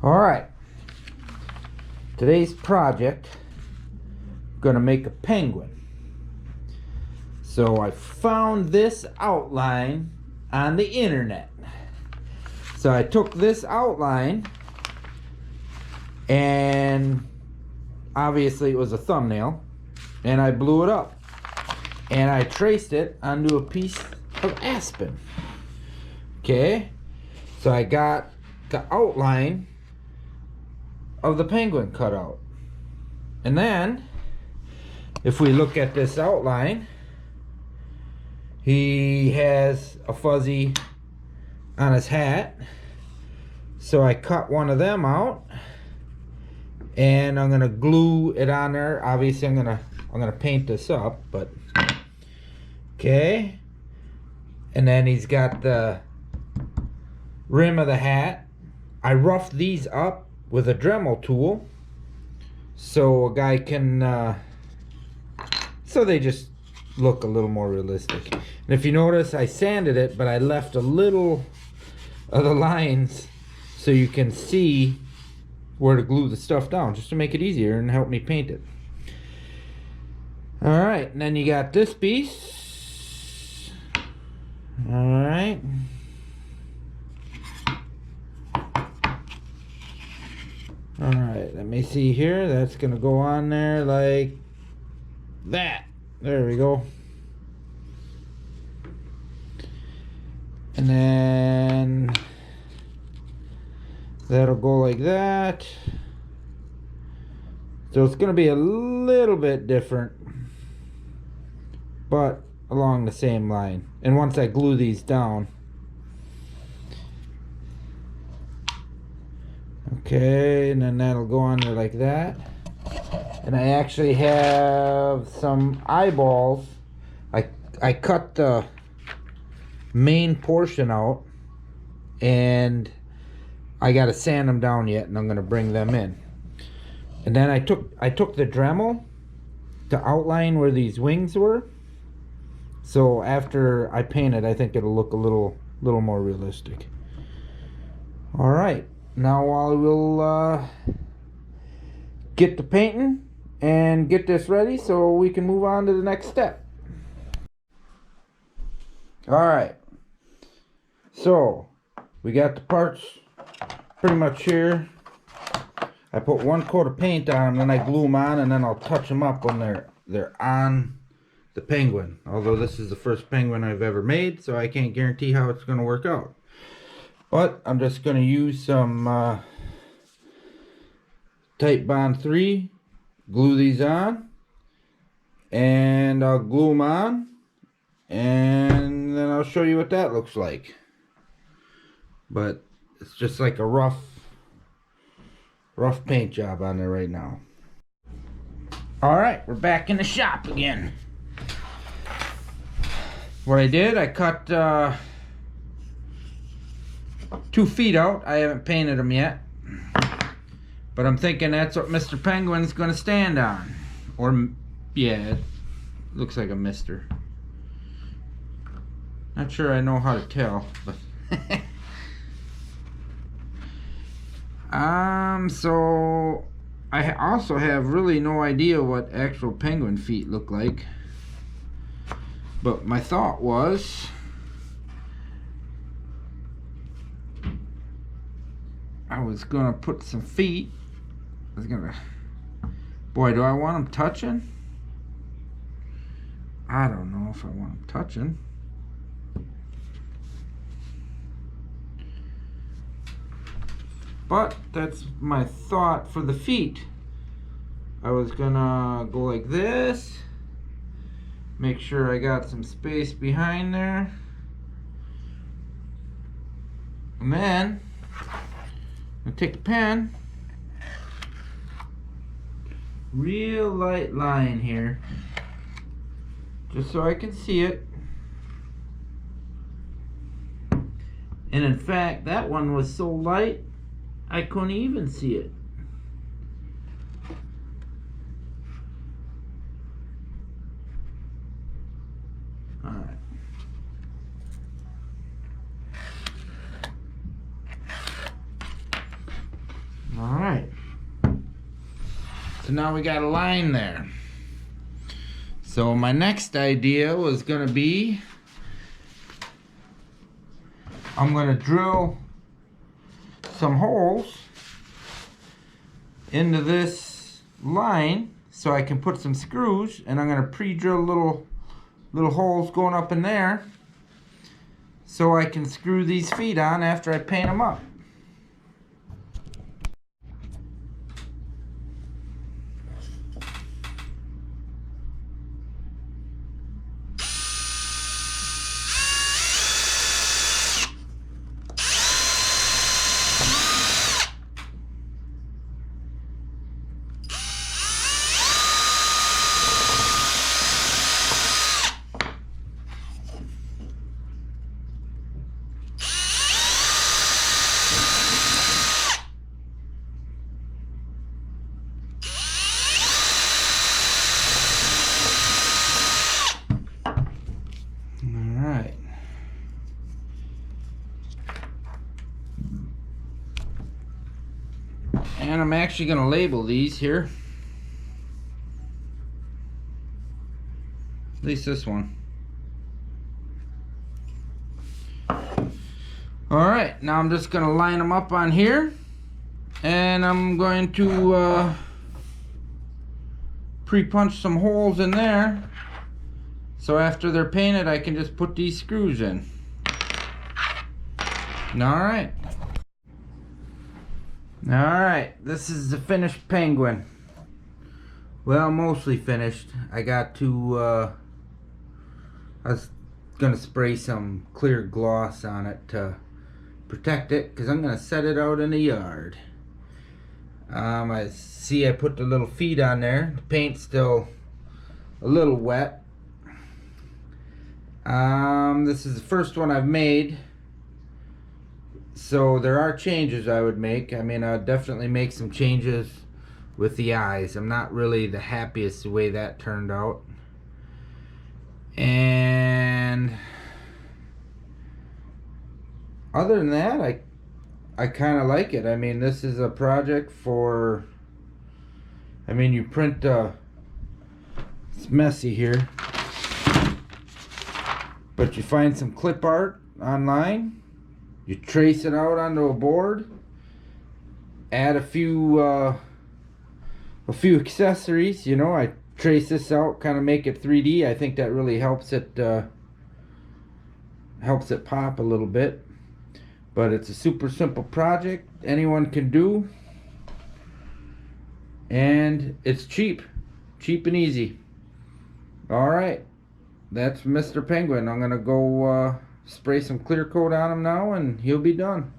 Alright, today's project, I'm gonna make a penguin. So I found this outline on the internet. So I took this outline, and obviously it was a thumbnail, and I blew it up and I traced it onto a piece of aspen. Okay, so I got the outline of the penguin cut out, and then if we look at this outline, he has a fuzzy on his hat, so I cut one of them out and I'm gonna glue it on there. Obviously I'm gonna paint this up, but okay. And then he's got the rim of the hat. I roughed these up with a Dremel tool so a guy can so they just look a little more realistic. And if you notice, I sanded it, but I left a little of the lines so you can see where to glue the stuff down, just to make it easier and help me paint it. Alright, and then you got this piece. Alright. Alright, let me see here. That's gonna go on there like that. There we go. And then that'll go like that. So it's gonna be a little bit different, but along the same line. And once I glue these down, okay, and then that'll go on there like that. And I actually have some eyeballs. I cut the main portion out, and I gotta sand them down yet, and I'm gonna bring them in. And then I took the Dremel to outline where these wings were. So after I paint it, I think it'll look a little more realistic. All right, now I will get the painting and get this ready so we can move on to the next step. Alright, so we got the parts pretty much here. I put one coat of paint on them, then I glue them on, and then I'll touch them up when they're on the penguin. Although this is the first penguin I've ever made, so I can't guarantee how it's going to work out. But I'm just going to use some Titebond 3, glue these on, and I'll glue them on, and then I'll show you what that looks like. But it's just like a rough paint job on there right now. Alright, we're back in the shop again. What I did, I cut 2 feet out. I haven't painted them yet, but I'm thinking that's what Mr. Penguin's gonna stand on. Or, yeah, it looks like a Mr. Not sure I know how to tell, but so I also have really no idea what actual penguin feet look like. But my thought was, I was gonna put some feet. Boy, do I want them touching? I don't know if I want them touching. But that's my thought for the feet. I was gonna go like this. Make sure I got some space behind there. And then I'll take a pen. Real light line here, just so I can see it. And in fact, that one was so light I couldn't even see it. Alright. Alright. So now we got a line there. So my next idea was gonna be, I'm gonna drill some holes into this line so I can put some screws, and I'm gonna pre-drill little holes going up in there so I can screw these feet on after I paint them up. Alright. And I'm actually going to label these here. At least this one. Alright, now I'm just going to line them up on here. And I'm going to pre-punch some holes in there. So after they're painted, I can just put these screws in. Alright. Alright, this is the finished Penguin. Well, mostly finished. I got to, I was gonna spray some clear gloss on it to protect it, because I'm gonna set it out in the yard. I see I put the little feet on there. The paint's still a little wet. This is the first one I've made, so there are changes I would make. I mean, I'd definitely make some changes with the eyes. I'm not really the happiest the way that turned out, and other than that, I kind of like it. I mean, this is a project for, I mean, you print, it's messy here, but you find some clip art online, you trace it out onto a board, add a few accessories. You know, I trace this out, kind of make it 3D. I think that really helps it pop a little bit. But it's a super simple project anyone can do, and it's cheap and easy. Alright, that's Mr. Penguin. I'm gonna go spray some clear coat on him now, and he'll be done.